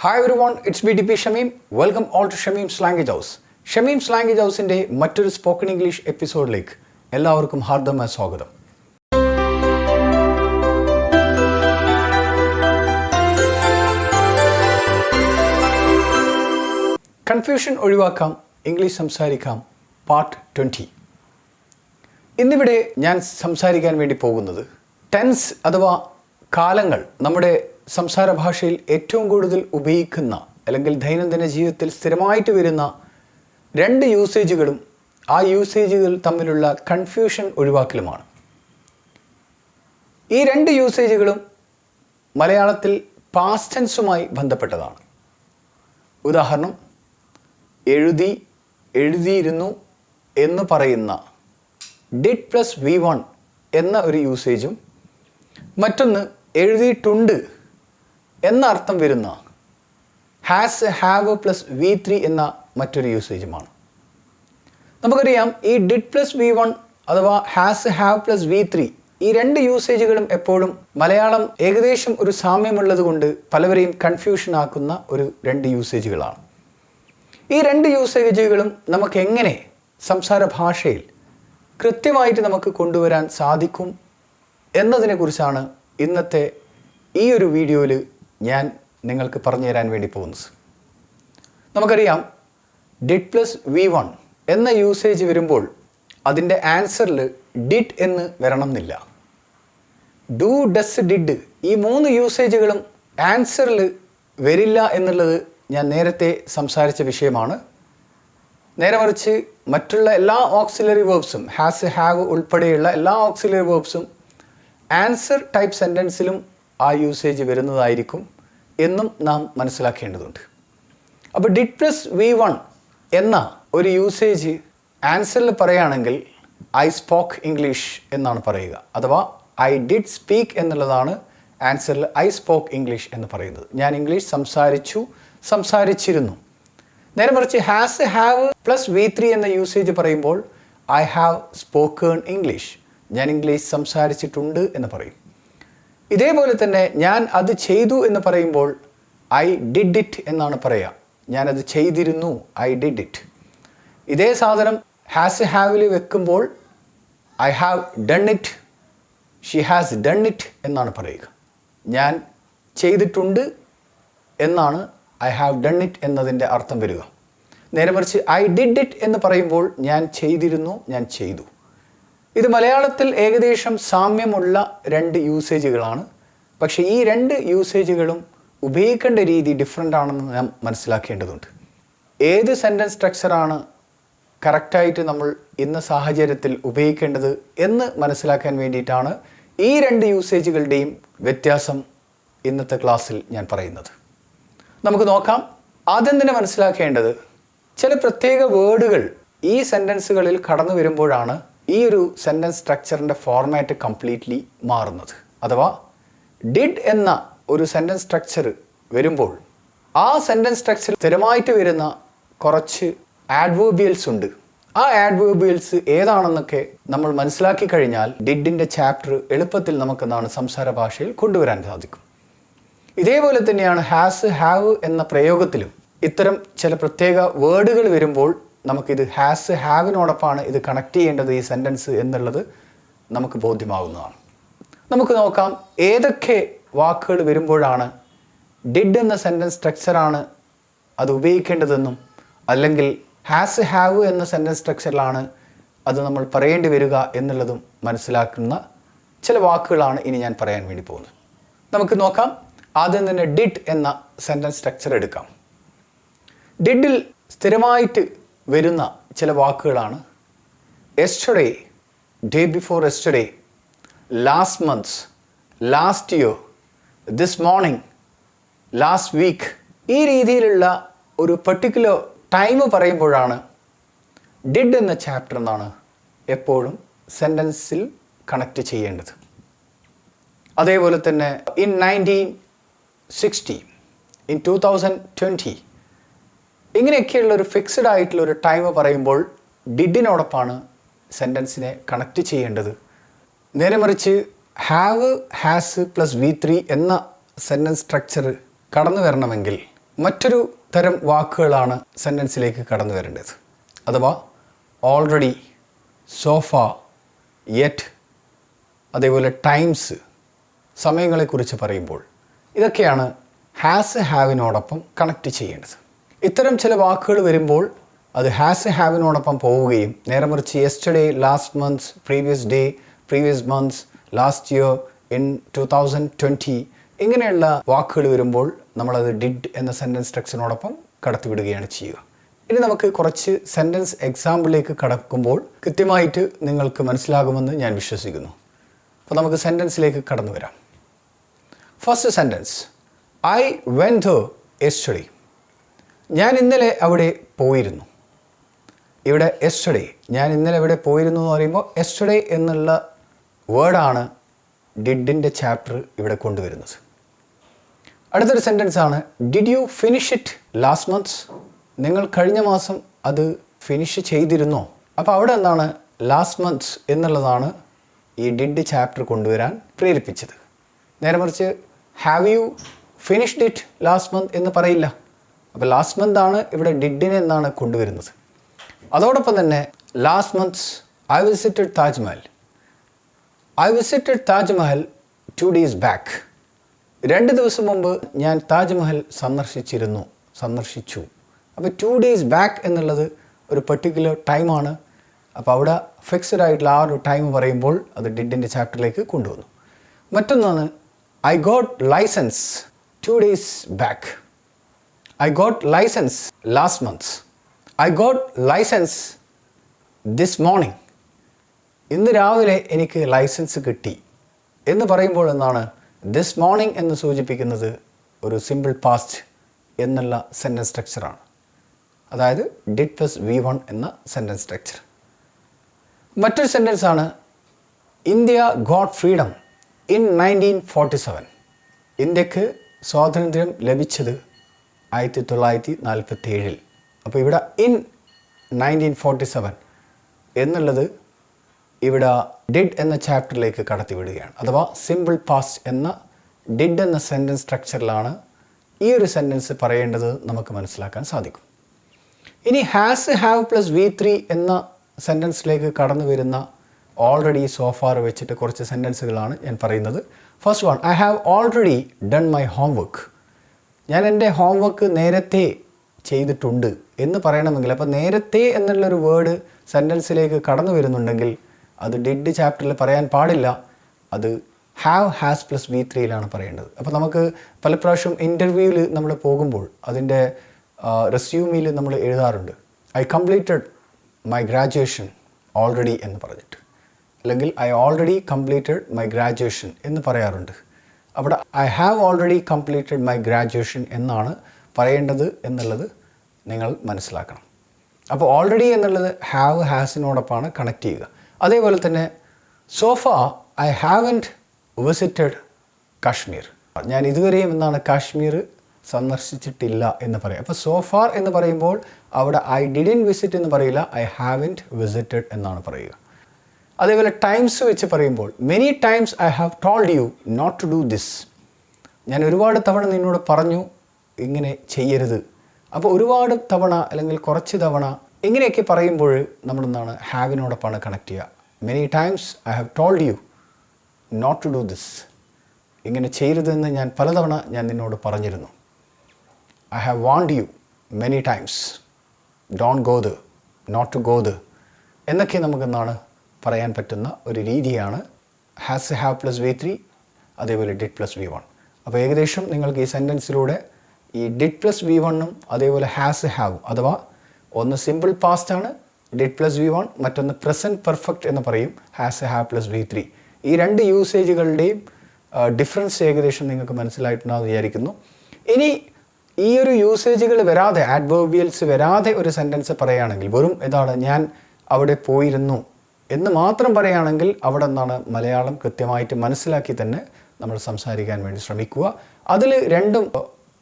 Hi everyone, it's BTP Shamim. Welcome all to Shamim's Language House. Shamim's Language Houseന്റെ മറ്റൊരു spoken English എപ്പിസോഡിലേക്ക് എല്ലാവർക്കും ഹാർദമായ സ്വാഗതം. Confusion ഒഴിവാക്കാം, English സംസാരിക്കാം, പാർട്ട് 20. ഇന്നിവിടെ ഞാൻ സംസാരിക്കാൻ വേണ്ടി പോകുന്നത് ടെൻസ് അഥവാ കാലങ്ങൾ നമ്മുടെ സംസാര ഭാഷയിൽ ഏറ്റവും കൂടുതൽ ഉപയോഗിക്കുന്ന അല്ലെങ്കിൽ ദൈനംദിന ജീവിതത്തിൽ സ്ഥിരമായിട്ട് വരുന്ന രണ്ട് യൂസേജുകളും ആ യൂസേജുകൾ തമ്മിലുള്ള കൺഫ്യൂഷൻ ഒഴിവാക്കലുമാണ്. ഈ രണ്ട് യൂസേജുകളും മലയാളത്തിൽ പാസ്റ്റ് ടെൻസുമായി ബന്ധപ്പെട്ടതാണ്. ഉദാഹരണം, എഴുതി, എഴുതിയിരുന്നു എന്ന് പറയുന്ന ഡിഡ് പ്ലസ് V1 എന്ന ഒരു യൂസേജും മറ്റൊന്ന് എഴുതിയിട്ടുണ്ട് എന്ന അർത്ഥം വരുന്ന ഹാസ്, ഹാവ് പ്ലസ് V3 എന്ന മറ്റൊരു യൂസേജുമാണ്. നമുക്കറിയാം, ഈ ഡിഡ് പ്ലസ് V1 അഥവാ ഹാസ്, ഹാവ് പ്ലസ് V3 ഈ രണ്ട് യൂസേജുകളും എപ്പോഴും മലയാളം ഏകദേശം ഒരു സാമ്യമുള്ളത് കൊണ്ട് പലവരെയും കൺഫ്യൂഷൻ ആക്കുന്ന ഒരു രണ്ട് യൂസേജുകളാണ്. ഈ രണ്ട് യൂസേജുകളും നമുക്ക് എങ്ങനെ സംസാര ഭാഷയിൽ കൃത്യമായിട്ട് നമുക്ക് കൊണ്ടുവരാൻ സാധിക്കും എന്നതിനെക്കുറിച്ചാണ് ഇന്നത്തെ ഈ ഒരു വീഡിയോയിൽ ഞാൻ നിങ്ങൾക്ക് പറഞ്ഞു തരാൻ വേണ്ടി പോകുന്നത്. നമുക്കറിയാം, ഡിഡ് പ്ലസ് V1 എന്ന യൂസേജ് വരുമ്പോൾ അതിൻ്റെ ആൻസറിൽ ഡിഡ് എന്ന് വരണം എന്നില്ല. ഡു, ഡസ്, ഡിഡ് ഈ മൂന്ന് യൂസേജുകളും ആൻസറിൽ വരില്ല എന്നുള്ളത് ഞാൻ നേരത്തെ സംസാരിച്ച വിഷയമാണ്. നേരെ മറിച്ച് മറ്റുള്ള എല്ലാ ഓക്സിലറി വേർബ്സും ഹാസ്, ഹാവ് ഉൾപ്പെടെയുള്ള എല്ലാ ഓക്സിലറി വേർബ്സും ആൻസർ ടൈപ്പ് സെൻറ്റൻസിലും ആ യൂസേജ് വരുന്നതായിരിക്കും എന്നും നാം മനസ്സിലാക്കേണ്ടതുണ്ട്. അപ്പോൾ ഡിഡ് പ്ലസ് V1 എന്ന ഒരു യൂസേജ് ആൻസറിൽ പറയുകയാണെങ്കിൽ ഐ സ്പോക്ക് ഇംഗ്ലീഷ് എന്നാണ് പറയുക. അഥവാ ഐ ഡിഡ് സ്പീക്ക് എന്നുള്ളതാണ് ആൻസറിൽ ഐ സ്പോക്ക് ഇംഗ്ലീഷ് എന്ന് പറയുന്നത്. ഞാൻ ഇംഗ്ലീഷ് സംസാരിച്ചു, സംസാരിച്ചിരുന്നു. നേരെ മറിച്ച് ഹാസ്, ഹാവ് പ്ലസ് V3 എന്ന യൂസേജ് പറയുമ്പോൾ ഐ ഹാവ് സ്പോക്കൺ ഇംഗ്ലീഷ്, ഞാൻ ഇംഗ്ലീഷ് സംസാരിച്ചിട്ടുണ്ട് എന്ന് പറയും. ഇതേപോലെ തന്നെ ഞാൻ അത് ചെയ്തു എന്ന് പറയുമ്പോൾ ഐ ഡിഡ് ഇറ്റ് എന്നാണ് പറയുക. ഞാനത് ചെയ്തിരുന്നു, ഐ ഡിഡ് ഇറ്റ്. ഇതേ സാധനം ഹാസ്, ഹാവിൽ വെക്കുമ്പോൾ I have done it, she has done it എന്നാണ് പറയുക. ഞാൻ ചെയ്തിട്ടുണ്ട് എന്നാണ് ഐ ഹാവ് ഡൺ ഇറ്റ് എന്നതിൻ്റെ അർത്ഥം വരിക. നേരെ മറിച്ച് ഐ ഡിഡ് ഇറ്റ് എന്ന് പറയുമ്പോൾ ഞാൻ ചെയ്തിരുന്നു, ഞാൻ ചെയ്തു. ഇത് മലയാളത്തിൽ ഏകദേശം സാമ്യമുള്ള രണ്ട് യൂസേജുകളാണ്. പക്ഷേ ഈ രണ്ട് യൂസേജുകളും ഉപയോഗിക്കേണ്ട രീതി ഡിഫറെൻ്റ് ആണെന്ന് നാം മനസ്സിലാക്കേണ്ടതുണ്ട്. ഏത് സെൻറ്റൻസ് സ്ട്രക്ചറാണ് കറക്റ്റായിട്ട് നമ്മൾ ഇന്ന സാഹചര്യത്തിൽ ഉപയോഗിക്കേണ്ടത് എന്ന് മനസ്സിലാക്കാൻ വേണ്ടിയിട്ടാണ് ഈ രണ്ട് യൂസേജുകളുടെയും വ്യത്യാസം ഇന്നത്തെ ക്ലാസ്സിൽ ഞാൻ പറയുന്നത്. നമുക്ക് നോക്കാം. ആദ്യം തന്നെ മനസ്സിലാക്കേണ്ടത് ചില പ്രത്യേക വേർഡുകൾ ഈ സെൻറ്റൻസുകളിൽ കടന്നു വരുമ്പോഴാണ് ഈ ഒരു സെൻറ്റൻസ് സ്ട്രക്ചറിൻ്റെ ഫോർമാറ്റ് കംപ്ലീറ്റ്ലി മാറുന്നത്. അഥവാ ഡിഡ് എന്ന ഒരു സെൻറ്റൻസ് സ്ട്രക്ചർ വരുമ്പോൾ ആ സെൻറ്റൻസ് സ്ട്രക്ചർ സ്ഥിരമായിട്ട് വരുന്ന കുറച്ച് ആഡ്വേർബിയൽസ് ഉണ്ട്. ആ ആഡ്വേർബിയൽസ് ഏതാണെന്നൊക്കെ നമ്മൾ മനസ്സിലാക്കി കഴിഞ്ഞാൽ ഡിഡിൻ്റെ ചാപ്റ്റർ എളുപ്പത്തിൽ നമുക്കെന്താണ് സംസാര ഭാഷയിൽ കൊണ്ടുവരാൻ സാധിക്കും. ഇതേപോലെ തന്നെയാണ് ഹാസ്, ഹാവ് എന്ന പ്രയോഗത്തിലും ഇത്തരം ചില പ്രത്യേക വേർഡുകൾ വരുമ്പോൾ നമുക്കിത് ഹാസ്, ഹാവിനോടൊപ്പമാണ് ഇത് കണക്ട് ചെയ്യേണ്ടത് ഈ സെൻറ്റൻസ് എന്നുള്ളത് നമുക്ക് ബോധ്യമാകുന്നതാണ്. നമുക്ക് നോക്കാം ഏതൊക്കെ വാക്കുകൾ വരുമ്പോഴാണ് ഡിഡ് എന്ന സെൻറ്റൻസ് സ്ട്രക്ചറാണ് അത് ഉപയോഗിക്കേണ്ടതെന്നും അല്ലെങ്കിൽ ഹാസ്, ഹാവ് എന്ന സെൻറ്റൻസ് സ്ട്രക്ചറിലാണ് അത് നമ്മൾ പറയേണ്ടി വരിക എന്നുള്ളതും മനസ്സിലാക്കുന്ന ചില വാക്കുകളാണ് ഇനി ഞാൻ പറയാൻ വേണ്ടി പോകുന്നത്. നമുക്ക് നോക്കാം. ആദ്യം തന്നെ ഡിഡ് എന്ന സെൻറ്റൻസ് സ്ട്രക്ചർ എടുക്കാം. ഡിഡിൽ സ്ഥിരമായിട്ട് വരുന്ന ചില വാക്കുകളാണ് yesterday, day before yesterday, last months, last year, this morning, last week. ഈ രീതിയിലുള്ള ഒരു പെർട്ടിക്കുലർ ടൈം പറയുമ്പോഴാണ് ഡിഡ് എന്ന ചാപ്റ്റർ എന്നാണ് എപ്പോഴും സെൻറ്റൻസിൽ കണക്ട് ചെയ്യേണ്ടത്. അതേപോലെ തന്നെ ഇൻ 1960, ഇൻ 2020 ഇങ്ങനെയൊക്കെയുള്ള ഒരു ഫിക്സഡ് ആയിട്ടുള്ള ഒരു ടൈം പറയുമ്പോൾ ഡിഡിനോടൊപ്പമാണ് സെൻറ്റൻസിനെ കണക്ട് ചെയ്യേണ്ടത്. നേരെ മറിച്ച് ഹാവ്, ഹാസ് പ്ലസ് V3 എന്ന സെൻറ്റൻസ് സ്ട്രക്ചർ കടന്നു വരണമെങ്കിൽ മറ്റൊരു തരം വാക്കുകളാണ് സെൻറ്റൻസിലേക്ക് കടന്നു വരേണ്ടത്. അഥവാ ഓൾറെഡി, സോഫ, യെറ്റ്, അതേപോലെ ടൈംസ്, സമയങ്ങളെക്കുറിച്ച് പറയുമ്പോൾ ഇതൊക്കെയാണ് ഹാസ് ഹാവിനോടൊപ്പം കണക്റ്റ് ചെയ്യേണ്ടത്. ഇത്തരം ചില വാക്കുകൾ വരുമ്പോൾ അത് ഹാസ് ഹാവിനോടൊപ്പം പോവുകയും നേരെ മറിച്ച് yesterday, last months, previous day, previous months, last year, in 2020 ഇങ്ങനെയുള്ള വാക്കുകൾ വരുമ്പോൾ നമ്മളത് ഡിഡ് എന്ന സെൻറ്റൻസ് സ്ട്രക്ചറിനോടൊപ്പം കടത്തിവിടുകയാണ് ചെയ്യുക. ഇനി നമുക്ക് കുറച്ച് സെൻറ്റൻസ് എക്സാമ്പിളിലേക്ക് കടക്കുമ്പോൾ കൃത്യമായിട്ട് നിങ്ങൾക്ക് മനസ്സിലാകുമെന്ന് ഞാൻ വിശ്വസിക്കുന്നു. അപ്പോൾ നമുക്ക് സെൻറ്റൻസിലേക്ക് കടന്നു വരാം. First sentence, I went there yesterday. ഞാൻ ഇന്നലെ അവിടെ പോയിരുന്നു. ഇവിടെ യെസ്റ്റർഡേ, ഞാൻ ഇന്നലെ അവിടെ പോയിരുന്നു എന്ന് പറയുമ്പോൾ യെസ്റ്റർഡേ എന്നുള്ള വേർഡാണ് ഡിഡിൻ്റെ ചാപ്റ്റർ ഇവിടെ കൊണ്ടുവരുന്നത്. അടുത്തൊരു സെൻറ്റൻസ് ആണ്, did you finish it last months? നിങ്ങൾ കഴിഞ്ഞ മാസം അത് ഫിനിഷ് ചെയ്തിരുന്നോ? അപ്പോൾ അവിടെ എന്താണ്, ലാസ്റ്റ് മന്ത്സ് എന്നുള്ളതാണ് ഈ ഡിഡ് ചാപ്റ്റർ കൊണ്ടുവരാൻ പ്രേരിപ്പിച്ചത്. നേരെ മറിച്ച് have you finished it last month എന്ന് പറയില്ല. അപ്പോൾ ലാസ്റ്റ് മന്ത് ആണ് ഇവിടെ ഡിഡിനെ എന്നാണ് കൊണ്ടുവരുന്നത്. അതോടൊപ്പം തന്നെ last months I visited Taj Mahal. I visited Taj Mahal 2 days back. 2 ദിവസം മുമ്പ് ഞാൻ താജ്മഹൽ സന്ദർശിച്ചു. അപ്പോൾ 2 days ബാക്ക് എന്നുള്ളത് ഒരു പെർട്ടിക്കുലർ ടൈമാണ്. അപ്പോൾ അവിടെ ഫിക്സഡ് ആയിട്ടുള്ള ആ ഒരു ടൈം പറയുമ്പോൾ അത് ഡിഡിൻ്റെ ചാപ്റ്ററിലേക്ക് കൊണ്ടുവന്നു. മറ്റൊന്നാണ്, I got licence 2 days back. I got licence last months. I got licence this morning. ഇന്ന് രാവിലെ എനിക്ക് ലൈസൻസ് കിട്ടി എന്ന് പറയുമ്പോൾ എന്നാണ്, ദിസ് മോർണിംഗ് എന്ന് സൂചിപ്പിക്കുന്നത് ഒരു സിമ്പിൾ പാസ്റ്റ് എന്നുള്ള സെൻറ്റൻസ് സ്ട്രക്ചറാണ്. അതായത് ഡിഡ് പ്ലസ് V1 എന്ന സെൻറ്റൻസ് സ്ട്രക്ചർ. മറ്റൊരു സെൻറ്റൻസ് ആണ്, ഇന്ത്യ ഗോട്ട് ഫ്രീഡം ഇൻ 1947. ഇന്ത്യക്ക് സ്വാതന്ത്ര്യം ലഭിച്ചത് 1947. അപ്പോൾ ഇവിടെ ഇൻ 1947 എന്നുള്ളത് ഇവിടെ ഡിഡ് എന്ന ചാപ്റ്ററിലേക്ക് കടത്തിവിടുകയാണ്. അഥവാ സിമ്പിൾ പാസ്റ്റ് എന്ന ഡിഡ് എന്ന സെൻറ്റൻസ് സ്ട്രക്ചറിലാണ് ഈ ഒരു സെൻറ്റൻസ് പറയേണ്ടത് നമുക്ക് മനസ്സിലാക്കാൻ സാധിക്കും. ഇനി ഹാസ് ഹാവ് പ്ലസ് V3 എന്ന സെൻറ്റൻസിലേക്ക് കടന്നു വരുന്ന ഓൾറെഡി, സോഫാർ വെച്ചിട്ട് കുറച്ച് സെൻറ്റൻസുകളാണ് ഞാൻ പറയുന്നത്. First one, I have already done my homework. ഞാൻ എൻ്റെ ഹോംവർക്ക് നേരത്തെ ചെയ്തിട്ടുണ്ട് എന്ന് പറയണമെങ്കിൽ, അപ്പോൾ നേരത്തെ എന്നുള്ളൊരു വേർഡ് സെൻറ്റൻസിലേക്ക് കടന്നു വരുന്നുണ്ടെങ്കിൽ അത് ഡിഡ് ചാപ്റ്ററിൽ പറയാൻ പാടില്ല. അത് ഹാവ് ഹാസ് പ്ലസ് V3യിലാണ് പറയേണ്ടത്. അപ്പോൾ നമുക്ക് പലപ്രാവശ്യം ഇൻ്റർവ്യൂവിൽ നമ്മൾ പോകുമ്പോൾ അതിൻ്റെ റെസ്യൂമിൽ നമ്മൾ എഴുതാറുണ്ട്, I completed my graduation already എന്ന് പറഞ്ഞിട്ട്, അല്ലെങ്കിൽ I already completed my graduation എന്ന് പറയാറുണ്ട്. അവിടെ I have already completed my graduation എന്നാണ് പറയേണ്ടത് എന്നുള്ളത് നിങ്ങൾ മനസ്സിലാക്കണം. അപ്പോൾ ഓൾറെഡി എന്നുള്ളത് ഹാവ് ഹാസിനോടൊപ്പമാണ് കണക്ട് ചെയ്യുക. അതേപോലെ തന്നെ sofa I haven't visited Kashmir. ഞാൻ ഇതുവരെയും എന്നാണ് കാശ്മീർ സന്ദർശിച്ചിട്ടില്ല എന്ന് പറയാം. അപ്പോൾ സോഫാർ എന്ന് പറയുമ്പോൾ അവിടെ ഐ ഡിഡിൻ വിസിറ്റ് എന്ന് പറയില്ല, ഐ ഹാവൻറ്റ് വിസിറ്റഡ് എന്നാണ് പറയുക. അതേപോലെ ടൈംസ് വെച്ച് പറയുമ്പോൾ many times I have told you not to do this. ഞാൻ ഒരുപാട് തവണ നിന്നോട് പറഞ്ഞു ഇങ്ങനെ ചെയ്യരുത്. അപ്പോൾ ഒരുപാട് തവണ അല്ലെങ്കിൽ കുറച്ച് തവണ ഇങ്ങനെയൊക്കെ പറയുമ്പോൾ നമ്മളെന്താണ്, ഹാവിനോടൊപ്പമാണ് കണക്ട് ചെയ്യുക. Many times I have told you not to do this. ഇങ്ങനെ ചെയ്യരുതെന്ന് ഞാൻ പലതവണ നിന്നോട് പറഞ്ഞിരുന്നു. I have warned you many times don't go the, not to go the എന്നൊക്കെ നമുക്കെന്താണ് പറയാൻ പറ്റുന്ന ഒരു രീതിയാണ് ഹാസ് ഹാവ് പ്ലസ് V3, അതേപോലെ ഡിഡ് പ്ലസ് V1. അപ്പോൾ ഏകദേശം നിങ്ങൾക്ക് ഈ സെൻറ്റൻസിലൂടെ ഈ ഡിഡ് പ്ലസ് V1ഉം അതേപോലെ ഹാസ് ഹാവും, അഥവാ ഒന്ന് സിമ്പിൾ പാസ്റ്റാണ് ഡിഡ് പ്ലസ് V1, മറ്റൊന്ന് പ്രസൻറ്റ് പെർഫെക്റ്റ് എന്ന് പറയും ഹാസ് ഹാവ് പ്ലസ് V3. ഈ രണ്ട് യൂസേജുകളുടെയും ഡിഫറൻസ് ഏകദേശം നിങ്ങൾക്ക് മനസ്സിലായിട്ടുണ്ടാകുമെന്ന് വിചാരിക്കുന്നു. ഇനി ഈ ഒരു യൂസേജുകൾ വരാതെ, ആഡ്വേർബിയൽസ് വരാതെ ഒരു സെൻറ്റൻസ് പറയുകയാണെങ്കിൽ, വെറും എന്താണ് ഞാൻ അവിടെ പോയിരുന്നു എന്ന് മാത്രം പറയുകയാണെങ്കിൽ അവിടെ എന്താണ് മലയാളം കൃത്യമായിട്ട് മനസ്സിലാക്കി തന്നെ നമ്മൾ സംസാരിക്കാൻ വേണ്ടി ശ്രമിക്കുക. അതിൽ രണ്ടും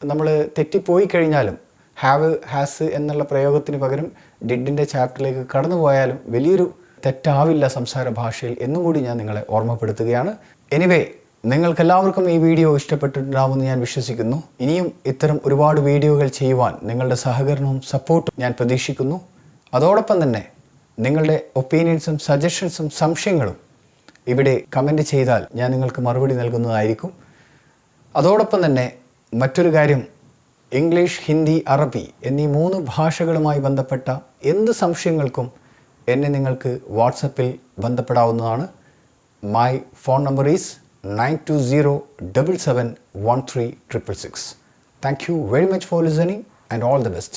നമ്മൾ തെറ്റിപ്പോയി കഴിഞ്ഞാലും ഹാവ് ഹാസ് എന്നുള്ള പ്രയോഗത്തിന് പകരം ഡിഡിൻ്റെ ചാപ്റ്ററിലേക്ക് കടന്നു പോയാലും വലിയൊരു തെറ്റാവില്ല സംസാര ഭാഷയിൽ എന്നും കൂടി ഞാൻ നിങ്ങളെ ഓർമ്മപ്പെടുത്തുകയാണ്. എനിവേ, നിങ്ങൾക്കെല്ലാവർക്കും ഈ വീഡിയോ ഇഷ്ടപ്പെട്ടിട്ടുണ്ടാവുമെന്ന് ഞാൻ വിശ്വസിക്കുന്നു. ഇനിയും ഇത്തരം ഒരുപാട് വീഡിയോകൾ ചെയ്യുവാൻ നിങ്ങളുടെ സഹകരണവും സപ്പോർട്ടും ഞാൻ പ്രതീക്ഷിക്കുന്നു. അതോടൊപ്പം തന്നെ നിങ്ങളുടെ ഒപ്പീനിയൻസും സജഷൻസും സംശയങ്ങളും ഇവിടെ കമൻറ്റ് ചെയ്താൽ ഞാൻ നിങ്ങൾക്ക് മറുപടി നൽകുന്നതായിരിക്കും. അതോടൊപ്പം തന്നെ മറ്റൊരു കാര്യം, ഇംഗ്ലീഷ്, ഹിന്ദി, അറബി എന്നീ 3 ഭാഷകളുമായി ബന്ധപ്പെട്ട എന്ത് സംശയങ്ങൾക്കും എന്നെ നിങ്ങൾക്ക് വാട്സപ്പിൽ ബന്ധപ്പെടാവുന്നതാണ്. My phone number is 9207713666. Thank you very much for listening and all the best.